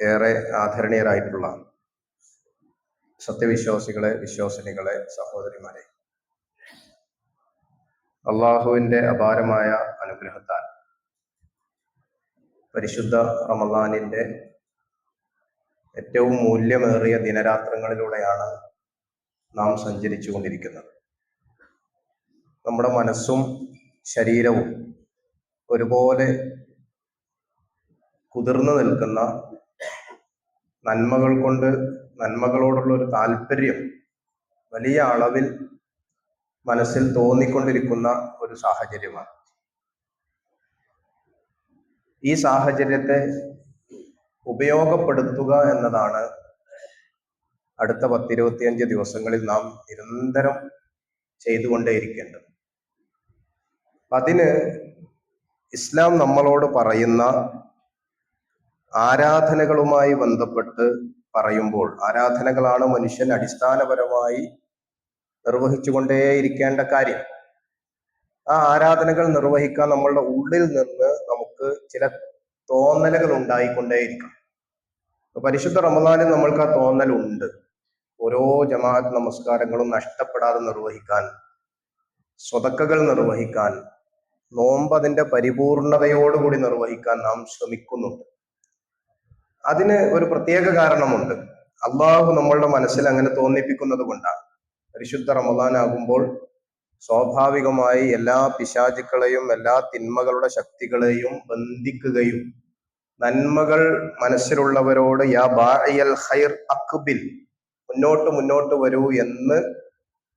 ഏറെ ആദരണീയരായിട്ടുള്ള സത്യവിശ്വാസികളെ, വിശ്വാസിനികളെ, സഹോദരിമാരെ, അള്ളാഹുവിന്റെ അപാരമായ അനുഗ്രഹത്താൽ പരിശുദ്ധ റമദാനിന്റെ ഏറ്റവും മൂല്യമേറിയ ദിനരാത്രങ്ങളിലൂടെയാണ് നാം സഞ്ചരിച്ചു കൊണ്ടിരിക്കുന്നത്. നമ്മുടെ മനസ്സും ശരീരവും ഒരുപോലെ കുതിർന്നു നിൽക്കുന്ന, നന്മകളോടുള്ള ഒരു താല്പര്യം വലിയ അളവിൽ മനസ്സിൽ തോന്നിക്കൊണ്ടിരിക്കുന്ന ഒരു സാഹചര്യമാണ്. ഈ സാഹചര്യത്തെ ഉപയോഗപ്പെടുത്തുക എന്നതാണ് അടുത്ത 10-25 ദിവസങ്ങളിൽ നാം നിരന്തരം ചെയ്തുകൊണ്ടേയിരിക്കേണ്ടത്. അതിന് ഇസ്ലാം നമ്മളോട് പറയുന്ന ആരാധനകളുമായി ബന്ധപ്പെട്ട് പറയുമ്പോൾ, ആരാധനകളാണ് മനുഷ്യൻ അടിസ്ഥാനപരമായി നിർവഹിച്ചുകൊണ്ടേയിരിക്കേണ്ട കാര്യം. ആ ആരാധനകൾ നിർവഹിക്കാൻ നമ്മളുടെ ഉള്ളിൽ നിന്ന് നമുക്ക് ചില തോന്നലുകൾ ഉണ്ടായിക്കൊണ്ടേയിരിക്കണം. പരിശുദ്ധ റമദാനിൽ നമ്മൾക്ക് ആ തോന്നലുണ്ട്. ഓരോ ജമാഅത്ത് നമസ്കാരങ്ങളും നഷ്ടപ്പെടാതെ നിർവഹിക്കാൻ, സ്വതക്കകൾ നിർവഹിക്കാൻ, നോമ്പ് അതിന്റെ പരിപൂർണതയോടുകൂടി നിർവഹിക്കാൻ നാം ശ്രമിക്കുന്നുണ്ട്. അതിന് ഒരു പ്രത്യേക കാരണമുണ്ട്. അള്ളാഹു നമ്മളുടെ മനസ്സിൽ അങ്ങനെ തോന്നിപ്പിക്കുന്നത് കൊണ്ടാണ്. പരിശുദ്ധ റമദാൻ ആകുമ്പോൾ സ്വാഭാവികമായി എല്ലാ പിശാചുക്കളെയും, എല്ലാ തിന്മകളുടെ ശക്തികളെയും ബന്ധിക്കുകയും, നന്മകൾ മനസ്സിലുള്ളവരോട് യാ ബാഇയൽ ഖൈർ അഖ്ബിൽ, മുന്നോട്ട് വരൂ എന്ന്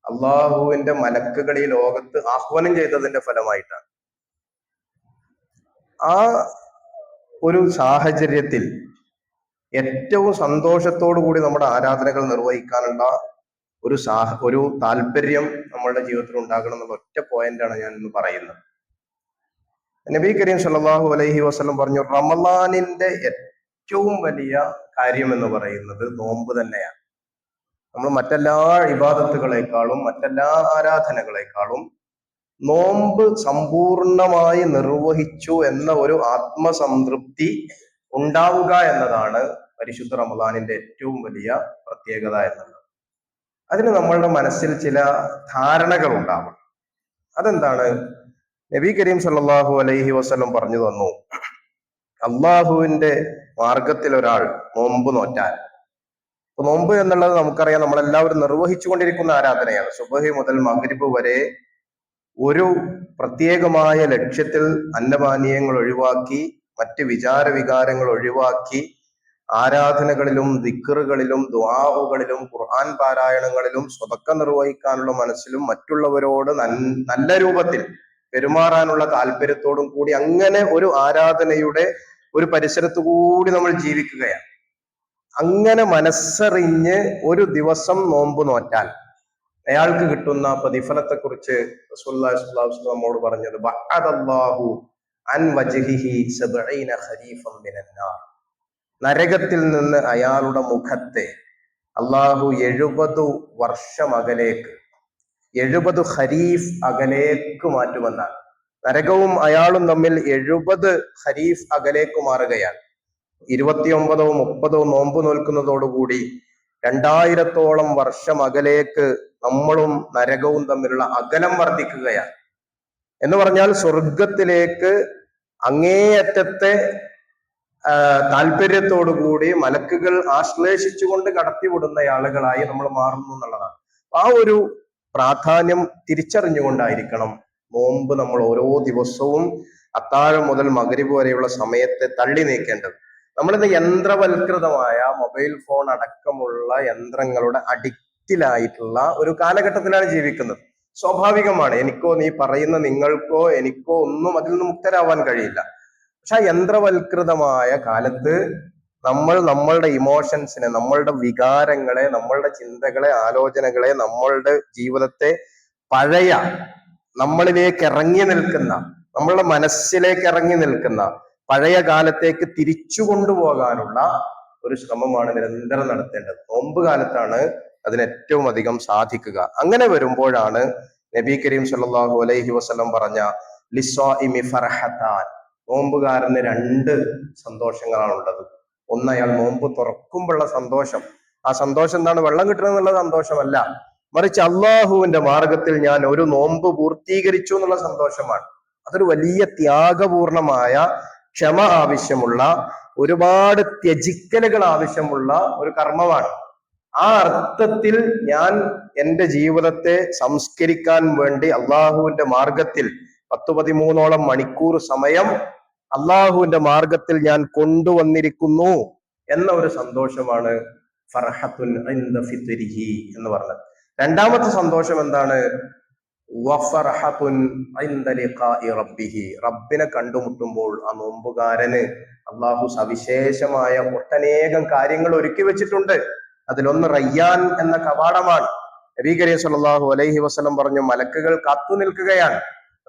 അള്ളാഹുവിന്റെ മലക്കുകൾ ഈ ലോകത്ത് ആഹ്വാനം ചെയ്തതിന്റെ ഫലമായിട്ടാണ്. ആ ഒരു സാഹചര്യത്തിൽ ഏറ്റവും സന്തോഷത്തോടു കൂടി നമ്മുടെ ആരാധനകൾ നിർവഹിക്കാനുള്ള ഒരു താല്പര്യം നമ്മളുടെ ജീവിതത്തിൽ ഉണ്ടാകണം എന്നുള്ള ഒറ്റ പോയിന്റാണ് ഞാൻ ഇന്ന് പറയുന്നത്. നബി കരീം സല്ലല്ലാഹു അലൈഹി വസല്ലം പറഞ്ഞു, റമളാനിന്റെ ഏറ്റവും വലിയ കാര്യം എന്ന് പറയുന്നത് നോമ്പ് തന്നെയാണ്. നമ്മൾ മറ്റെല്ലാ ഇബാദത്തുകളെക്കാളും, മറ്റെല്ലാ ആരാധനകളെക്കാളും നോമ്പ് സമ്പൂർണമായി നിർവഹിച്ചു എന്ന ഒരു ആത്മസംതൃപ്തി ഉണ്ടാവുക എന്നതാണ് പരിശുദ്ധ റമദാനിന്റെ ഏറ്റവും വലിയ പ്രത്യേകത എന്നുള്ളത്. അതിന് നമ്മളുടെ മനസ്സിൽ ചില ധാരണകൾ ഉണ്ടാവണം. അതെന്താണ്? നബി കരീം സല്ലല്ലാഹു അലൈഹി വസല്ലം പറഞ്ഞു തന്നു, അള്ളാഹുവിന്റെ മാർഗത്തിൽ ഒരാൾ നോമ്പ് നോറ്റാൽ, നോമ്പ് എന്നുള്ളത് നമുക്കറിയാം, നമ്മളെല്ലാവരും നിർവഹിച്ചു കൊണ്ടിരിക്കുന്ന ആരാധനയാണ്. സുബഹി മുതൽ മഗ്രിബ് വരെ ഒരു പ്രത്യേകമായ ലക്ഷ്യത്തിൽ അന്നപാനീയങ്ങൾ ഒഴിവാക്കി, മറ്റ് വികാരങ്ങൾ ഒഴിവാക്കി, ആരാധനകളിലും ദിക്റുകളിലും ദുആകളിലും ഖുർആൻ പാരായണങ്ങളിലും സ്വതക്ക നിർവഹിക്കാനുള്ള മനസ്സിലും മറ്റുള്ളവരോട് നല്ല രൂപത്തിൽ പെരുമാറാനുള്ള താല്പര്യത്തോടും കൂടി അങ്ങനെ ഒരു ആരാധനയുടെ ഒരു പരിസരത്തു കൂടി നമ്മൾ ജീവിക്കുകയാണ്. അങ്ങനെ മനസ്സറിഞ്ഞ് ഒരു ദിവസം നോമ്പ് നോറ്റാൽ അയാൾക്ക് കിട്ടുന്ന പ്രതിഫലത്തെ കുറിച്ച് റസൂലുള്ളാഹി സ്വല്ലല്ലാഹു അലൈഹി വസല്ലം നമ്മോട് പറഞ്ഞത്, ബഅദല്ലാഹു അൻ വജ്ഹിഹി 70 ഖരീഫൻ മിനൻ നാർ, നരകത്തിൽ നിന്ന് അയാളുടെ മുഖത്തെ അള്ളാഹു 70 വർഷം അകലേക്ക്, 70 ഖരീഫ് അകലേക്ക് മാറ്റുമെന്നാണ്. നരകവും അയാളും തമ്മിൽ 70 ഖരീഫ് അകലേക്ക് മാറുകയാണ്. 29 30 നോമ്പ് നോൽക്കുന്നതോടുകൂടി 2000-ഓളം വർഷം അകലേക്ക് നമ്മളും നരകവും തമ്മിലുള്ള അകലം വർദ്ധിക്കുകയാണ്. എന്ന് പറഞ്ഞാൽ സ്വർഗത്തിലേക്ക് അങ്ങേയറ്റത്തെ താല്പര്യത്തോടുകൂടി മലക്കുകൾ ആശ്ലേഷിച്ചുകൊണ്ട് കടത്തിവിടുന്ന ആളുകളായി നമ്മൾ മാറുന്നു എന്നുള്ളതാണ്. ആ ഒരു പ്രാധാന്യം തിരിച്ചറിഞ്ഞുകൊണ്ടായിരിക്കണം നോമ്പ് നമ്മൾ ഓരോ ദിവസവും അത്താഴം മുതൽ മഗ്രിബ് വരെയുള്ള സമയത്തെ തള്ളി നീക്കേണ്ടത്. നമ്മളിന്ന് യന്ത്രവൽകൃതമായ മൊബൈൽ ഫോൺ അടക്കമുള്ള യന്ത്രങ്ങളുടെ അഡിക്റ്റിലായിട്ടുള്ള ഒരു കാലഘട്ടത്തിലാണ് ജീവിക്കുന്നത്. സ്വാഭാവികമാണ്, നീ പറയുന്ന നിങ്ങൾക്കോ എനിക്കോ ഒന്നും അതിൽ നിന്ന് മുക്തരാവാൻ കഴിയില്ല. പക്ഷെ ആ യന്ത്രവൽകൃതമായ കാലത്ത് നമ്മൾ നമ്മളുടെ ഇമോഷൻസിനെ, നമ്മളുടെ വികാരങ്ങളെ, നമ്മളുടെ ചിന്തകളെ, ആലോചനകളെ, നമ്മളുടെ ജീവിതത്തെ പഴയ നമ്മളിലേക്ക് ഇറങ്ങി നിൽക്കുന്ന, നമ്മളുടെ മനസ്സിലേക്ക് ഇറങ്ങി നിൽക്കുന്ന പഴയ കാലത്തേക്ക് തിരിച്ചു കൊണ്ടുപോകാനുള്ള ഒരു ശ്രമമാണ് നിരന്തരം നടത്തേണ്ടത്. നോമ്പ് കാലത്താണ് അതിന് ഏറ്റവും അധികം സാധിക്കുക. അങ്ങനെ വരുമ്പോഴാണ് നബി കരീം സല്ലല്ലാഹു അലൈഹി വസല്ലം പറഞ്ഞ ലിസ്വാഇമി ഫർഹത്താൻ, നോമ്പുകാരന് 2 സന്തോഷങ്ങളാണുള്ളത്. ഒന്ന് അയാൾ നോമ്പ് തുറക്കുമ്പോഴുള്ള സന്തോഷം. ആ സന്തോഷം എന്താണ്? വെള്ളം കിട്ടണമെന്നുള്ള സന്തോഷമല്ല, മറിച്ച് അള്ളാഹുവിന്റെ മാർഗത്തിൽ ഞാൻ ഒരു നോമ്പ് പൂർത്തീകരിച്ചു എന്നുള്ള സന്തോഷമാണ്. അതൊരു വലിയ ത്യാഗപൂർണമായ, ക്ഷമ ആവശ്യമുള്ള, ഒരുപാട് ത്യജിക്കലുകൾ ആവശ്യമുള്ള ഒരു കർമ്മമാണ്. ആ അർത്ഥത്തിൽ ഞാൻ എൻ്റെ ജീവിതത്തെ സംസ്കരിക്കാൻ വേണ്ടി അള്ളാഹുവിന്റെ മാർഗത്തിൽ 10-13 മണിക്കൂർ സമയം അള്ളാഹുവിന്റെ മാർഗത്തിൽ ഞാൻ കൊണ്ടുവന്നിരിക്കുന്നു എന്ന ഒരു സന്തോഷമാണ് ഫർഹത്തുൻ ഇൻദ ഫിത്രിഹി എന്ന് പറഞ്ഞത്. രണ്ടാമത്തെ സന്തോഷം എന്താണ്? വഫർഹത്തുൻ ഇൻദ ലിഖാഇ റബ്ബിഹി, റബ്ബിനെ കണ്ടുമുട്ടുമ്പോൾ ആ നോമ്പുകാരന് അള്ളാഹു സവിശേഷമായ ഒട്ടനേകം കാര്യങ്ങൾ ഒരുക്കി വെച്ചിട്ടുണ്ട്. അതിലൊന്ന് റയ്യാൻ എന്ന കവാടമാണ്. നബി കരീം സല്ലല്ലാഹു അലൈഹി വസല്ലം പറഞ്ഞു, മലക്കുകൾ കാത്തു നിൽക്കുകയാണ്.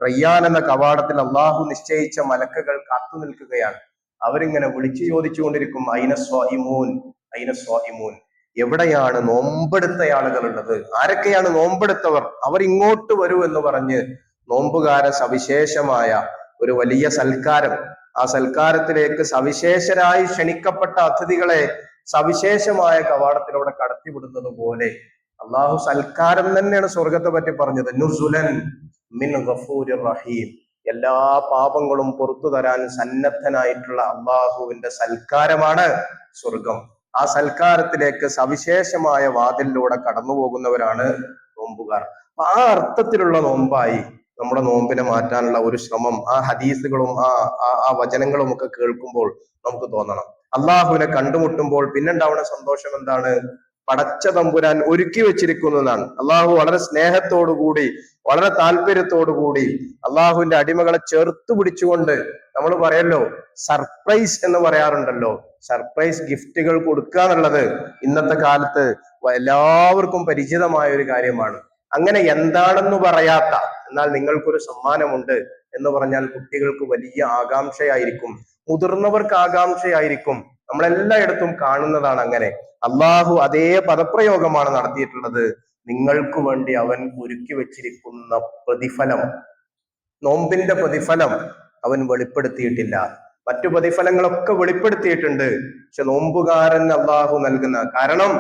റയ്യാൻ എന്ന കവാടത്തിൽ അള്ളാഹു നിശ്ചയിച്ച മലക്കുകൾ കാത്തു നിൽക്കുകയാണ്. അവരിങ്ങനെ വിളിച്ചു ചോദിച്ചുകൊണ്ടിരിക്കും, ഐന സ്വാഇമൂൻ, ഐന സ്വാഇമൂൻ, എവിടെയാണ് നോമ്പെടുത്ത ആളുകൾ ഉള്ളത്? ആരൊക്കെയാണ് നോമ്പെടുത്തവർ? അവർ ഇങ്ങോട്ട് വരൂ എന്ന് പറഞ്ഞ് നോമ്പുകാര സവിശേഷമായ ഒരു വലിയ സൽക്കാരം, ആ സൽക്കാരത്തിലേക്ക് സവിശേഷരായി ക്ഷണിക്കപ്പെട്ട അതിഥികളെ സവിശേഷമായ കവാടത്തിലൂടെ കടത്തിവിടുന്നത് പോലെ അള്ളാഹു സൽക്കാരം തന്നെയാണ് സ്വർഗത്തെ പറ്റി പറഞ്ഞത്. നുസുലൻ മിൻ ഗഫൂരിർ റഹീം, എല്ലാ പാപങ്ങളും പുറത്തു തരാൻ സന്നദ്ധനായിട്ടുള്ള അള്ളാഹുവിന്റെ സൽക്കാരമാണ് സ്വർഗം. ആ സൽക്കാരത്തിലേക്ക് സവിശേഷമായ വാതിലിലൂടെ കടന്നു പോകുന്നവരാണ് നോമ്പുകാർ. ആ അർത്ഥത്തിലുള്ള നോമ്പായി നമ്മുടെ നോമ്പിനെ മാറ്റാനുള്ള ഒരു ശ്രമം ആ ഹദീസുകളും ആ വചനങ്ങളും ഒക്കെ കേൾക്കുമ്പോൾ നമുക്ക് തോന്നണം. അള്ളാഹുവിനെ കണ്ടുമുട്ടുമ്പോൾ പിന്നുണ്ടാവുന്ന സന്തോഷം എന്താണ്? പടച്ച തമ്പുരാൻ ഒരുക്കി വെച്ചിരിക്കുന്നതാണ്. അള്ളാഹു വളരെ സ്നേഹത്തോടുകൂടി, വളരെ താല്പര്യത്തോടുകൂടി അള്ളാഹുവിന്റെ അടിമകളെ ചേർത്ത് പിടിച്ചുകൊണ്ട്, നമ്മൾ പറയല്ലോ സർപ്രൈസ് എന്ന് പറയാറുണ്ടല്ലോ, സർപ്രൈസ് ഗിഫ്റ്റുകൾ കൊടുക്കുക എന്നുള്ളത് ഇന്നത്തെ കാലത്ത് എല്ലാവർക്കും പരിചിതമായ ഒരു കാര്യമാണ്. അങ്ങനെ എന്താണെന്ന് പറയാത്ത, എന്നാൽ നിങ്ങൾക്കൊരു സമ്മാനമുണ്ട് എന്ന് പറഞ്ഞാൽ കുട്ടികൾക്ക് വലിയ ആകാംക്ഷയായിരിക്കും, മുതിർന്നവർക്ക് ആകാംക്ഷയായിരിക്കും. നമ്മളെല്ലായിടത്തും കാണുന്നതാണ് അങ്ങനെ. അള്ളാഹു അതേ പദപ്രയോഗമാണ് നടത്തിയിട്ടുള്ളത്. നിങ്ങൾക്ക് വേണ്ടി അവൻ ഒരുക്കി വെച്ചിരിക്കുന്ന പ്രതിഫലം, നോമ്പിന്റെ പ്രതിഫലം അവൻ വെളിപ്പെടുത്തിയിട്ടില്ല. മറ്റു പ്രതിഫലങ്ങളൊക്കെ വെളിപ്പെടുത്തിയിട്ടുണ്ട്, പക്ഷെ നോമ്പുകാരൻ അള്ളാഹു നൽകുന്ന, കാരണം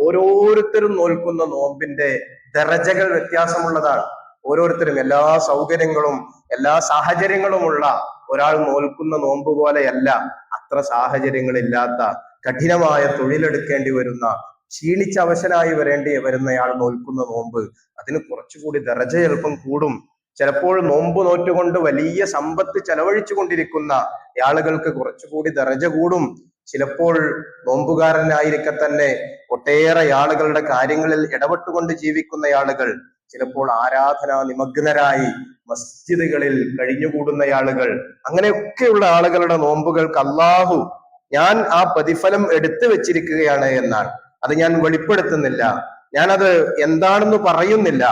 ഓരോരുത്തരും നോൽക്കുന്ന നോമ്പിന്റെ ദറജകൾ വ്യത്യാസമുള്ളതാണ്. ഓരോരുത്തരും എല്ലാ സൗകര്യങ്ങളും എല്ലാ സാഹചര്യങ്ങളുമുള്ള ഒരാൾ നോൽക്കുന്ന നോമ്പ് പോലെയല്ല അത്ര സാഹചര്യങ്ങളില്ലാത്ത, കഠിനമായ തൊഴിലെടുക്കേണ്ടി വരുന്ന, ക്ഷീണിച്ച അവശനായി വരുന്നയാൾ നോൽക്കുന്ന നോമ്പ്, അതിന് കുറച്ചുകൂടി ദറജ എളുപ്പം കൂടും. ചിലപ്പോൾ നോമ്പ് നോറ്റുകൊണ്ട് വലിയ സമ്പത്ത് ചെലവഴിച്ചു കൊണ്ടിരിക്കുന്ന ആളുകൾക്ക് കുറച്ചുകൂടി ദറജ കൂടും. ചിലപ്പോൾ നോമ്പുകാരനായിരിക്കെ തന്നെ ഒട്ടേറെ ആളുകളുടെ കാര്യങ്ങളിൽ ഇടപെട്ടുകൊണ്ട് ജീവിക്കുന്ന ആളുകൾ, ചിലപ്പോൾ ആരാധനാ നിമഗ്നരായി മസ്ജിദുകളിൽ കഴിഞ്ഞുകൂടുന്ന ആളുകൾ, അങ്ങനെയൊക്കെയുള്ള ആളുകളുടെ നോമ്പുകൾക്ക് അള്ളാഹു ഞാൻ ആ പ്രതിഫലം എടുത്തു വെച്ചിരിക്കുകയാണ് എന്നാണ്. അത് ഞാൻ വെളിപ്പെടുത്തുന്നില്ല, ഞാനത് എന്താണെന്ന് പറയുന്നില്ല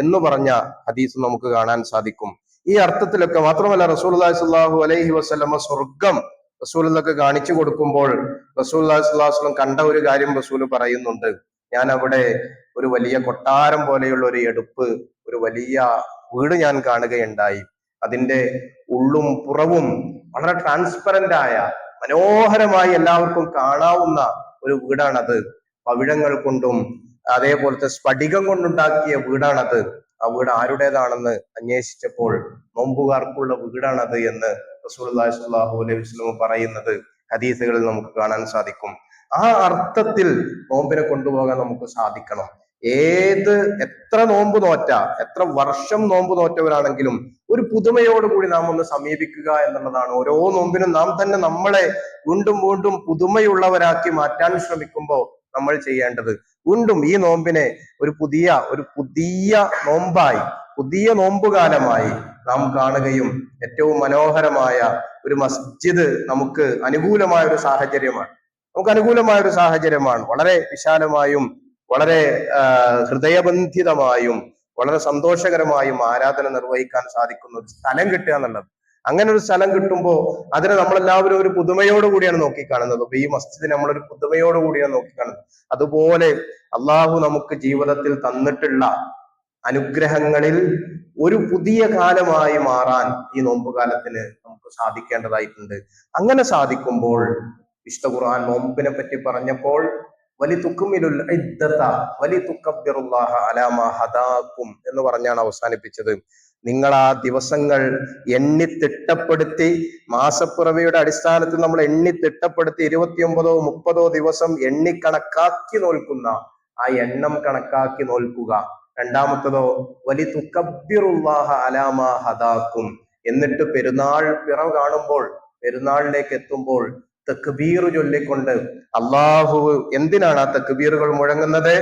എന്ന് പറഞ്ഞ ഹദീസ് നമുക്ക് കാണാൻ സാധിക്കും. ഈ അർത്ഥത്തിലൊക്കെ മാത്രമല്ല, റസൂലുള്ളാഹി സ്വല്ലല്ലാഹു അലൈഹി വസല്ലമ സ്വർഗം റസൂലിനൊക്കെ കാണിച്ചു കൊടുക്കുമ്പോൾ റസൂലുള്ളാഹി സ്വല്ലല്ലാഹു അലൈഹി വസല്ലം കണ്ട ഒരു കാര്യം റസൂല് പറയുന്നുണ്ട്. ഞാൻ അവിടെ ഒരു വലിയ കൊട്ടാരം പോലെയുള്ള ഒരു എടുപ്പ്, ഒരു വലിയ വീട് ഞാൻ കാണുകയുണ്ടായി. അതിന്റെ ഉള്ളും പുറവും വളരെ ട്രാൻസ്പെറന്റ് ആയ, മനോഹരമായി എല്ലാവർക്കും കാണാവുന്ന ഒരു വീടാണത്. പവിഴങ്ങൾ കൊണ്ടും അതേപോലത്തെ സ്ഫടികം കൊണ്ടുണ്ടാക്കിയ വീടാണത്. ആ വീട് ആരുടേതാണെന്ന് അന്വേഷിച്ചപ്പോൾ നോമ്പുകാർക്കുള്ള വീടാണത് എന്ന് റസൂലുള്ളാഹി സ്വല്ലല്ലാഹു അലൈഹി വസല്ലം പറയുന്നത് ഹദീസുകളിൽ നമുക്ക് കാണാൻ സാധിക്കും. ആ അർത്ഥത്തിൽ നോമ്പിനെ കൊണ്ടുപോകാൻ നമുക്ക് സാധിക്കണം. എത്ര നോമ്പ് നോറ്റ, എത്ര വർഷം നോമ്പ് നോറ്റവരാണെങ്കിലും ഒരു പുതുമയോടുകൂടി നാം ഒന്ന് സമീപിക്കുക എന്നുള്ളതാണ്. ഓരോ നോമ്പിനും നാം തന്നെ നമ്മളെ വീണ്ടും വീണ്ടും പുതുമയുള്ളവരാക്കി മാറ്റാൻ ശ്രമിക്കുമ്പോൾ നമ്മൾ ചെയ്യേണ്ടത്, വീണ്ടും ഈ നോമ്പിനെ ഒരു പുതിയ നോമ്പായി, പുതിയ നോമ്പുകാലമായി നാം കാണുകയും ഏറ്റവും മനോഹരമായ ഒരു മസ്ജിദ് നമുക്ക് അനുകൂലമായ ഒരു സാഹചര്യമാണ്, വളരെ വിശാലമായും വളരെ ഹൃദയബന്ധിതമായും വളരെ സന്തോഷകരമായും ആരാധന നിർവഹിക്കാൻ സാധിക്കുന്ന ഒരു സ്ഥലം കിട്ടുക എന്നുള്ളത്. അങ്ങനെ ഒരു സ്ഥലം കിട്ടുമ്പോൾ അതിനെ നമ്മളെല്ലാവരും ഒരു പുതുമയോട് കൂടിയാണ് നോക്കിക്കാണുന്നത്. അപ്പൊ ഈ മസ്ജിദിനെ നമ്മളൊരു പുതുമയോട് കൂടിയാണ് നോക്കിക്കാണുന്നത്. അതുപോലെ അള്ളാഹു നമുക്ക് ജീവിതത്തിൽ തന്നിട്ടുള്ള അനുഗ്രഹങ്ങളിൽ ഒരു പുതിയ കാലമായി മാറാൻ ഈ നോമ്പുകാലത്തിന് നമുക്ക് സാധിക്കേണ്ടതായിട്ടുണ്ട്. അങ്ങനെ സാധിക്കുമ്പോൾ വിശുദ്ധ ഖുർആൻ നോമ്പിനെ പറ്റി പറഞ്ഞപ്പോൾ വലിതുക്മിലുൽ ഇദ്ദത വലിതുകബ്ബിറുല്ലാഹ അലാ മാ ഹദാകും എന്ന് പറഞ്ഞാണ് അവസാനിപ്പിച്ചത്. നിങ്ങൾ ആ ദിവസങ്ങൾ എണ്ണി തിട്ടപ്പെടുത്തി, മാസപ്പിറവിയുടെ അടിസ്ഥാനത്തിൽ നമ്മൾ എണ്ണി തിട്ടപ്പെടുത്തി 29 30 ദിവസം എണ്ണിക്കണക്കാക്കി നോൽക്കുന്ന ആ എണ്ണം കണക്കാക്കി നോൽക്കുക. രണ്ടാമത്തതോ വലിതുകബ്ബിറുല്ലാഹ അലാ മാ ഹദാകും, എന്നിട്ട് പെരുന്നാൾ പിറവ് കാണുമ്പോൾ, പെരുന്നാളിലേക്ക് എത്തുമ്പോൾ തക്ബീർ ചൊല്ലിക്കൊണ്ട്, അള്ളാഹു എന്തിനാണ് ആ തക്ബീറുകൾ മുഴങ്ങുന്നത്?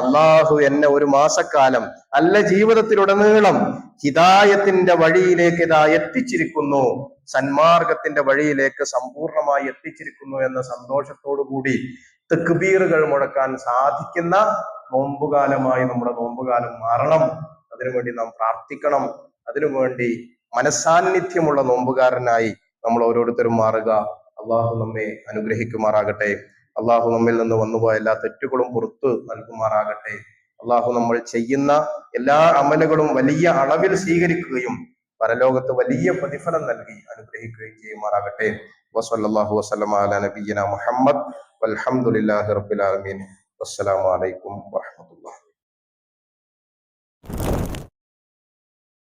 അള്ളാഹു എന്നെ ഒരു മാസക്കാലം അല്ല ജീവിതത്തിലുടനീളം ഹിദായത്തിന്റെ വഴിയിലേക്ക് ഇതാ എത്തിച്ചിരിക്കുന്നു, സന്മാർഗത്തിന്റെ വഴിയിലേക്ക് സമ്പൂർണമായി എത്തിച്ചിരിക്കുന്നു എന്ന സന്തോഷത്തോടു കൂടി തക്ബീറുകൾ മുഴക്കാൻ സാധിക്കുന്ന നോമ്പുകാലമായി നമ്മുടെ നോമ്പുകാലം മാറണം. അതിനുവേണ്ടി നാം പ്രാർത്ഥിക്കണം. അതിനുവേണ്ടി മനസാന്നിധ്യമുള്ള നോമ്പുകാരനായി നമ്മൾ ഓരോരുത്തരും മാറുക. അള്ളാഹു നമ്മെ അനുഗ്രഹിക്കുമാറാകട്ടെ. അള്ളാഹു നമ്മിൽ നിന്ന് വന്നുപോയ എല്ലാ തെറ്റുകളും പുറത്തു നൽകുമാറാകട്ടെ. അള്ളാഹു നമ്മൾ ചെയ്യുന്ന എല്ലാ അമലുകളും വലിയ അളവിൽ സ്വീകരിക്കുകയും പരലോകത്ത് വലിയ പ്രതിഫലം നൽകി അനുഗ്രഹിക്കുകയും ചെയ്യുമാറാകട്ടെ. വസല്ലല്ലാഹു വസല്ലമ അലാ നബിയ്യിനാ മുഹമ്മദ് വൽഹംദുലില്ലാഹി റബ്ബിൽ ആലമീൻ. വസ്സലാമു അലൈക്കും വറഹ്മത്തുള്ളാഹി.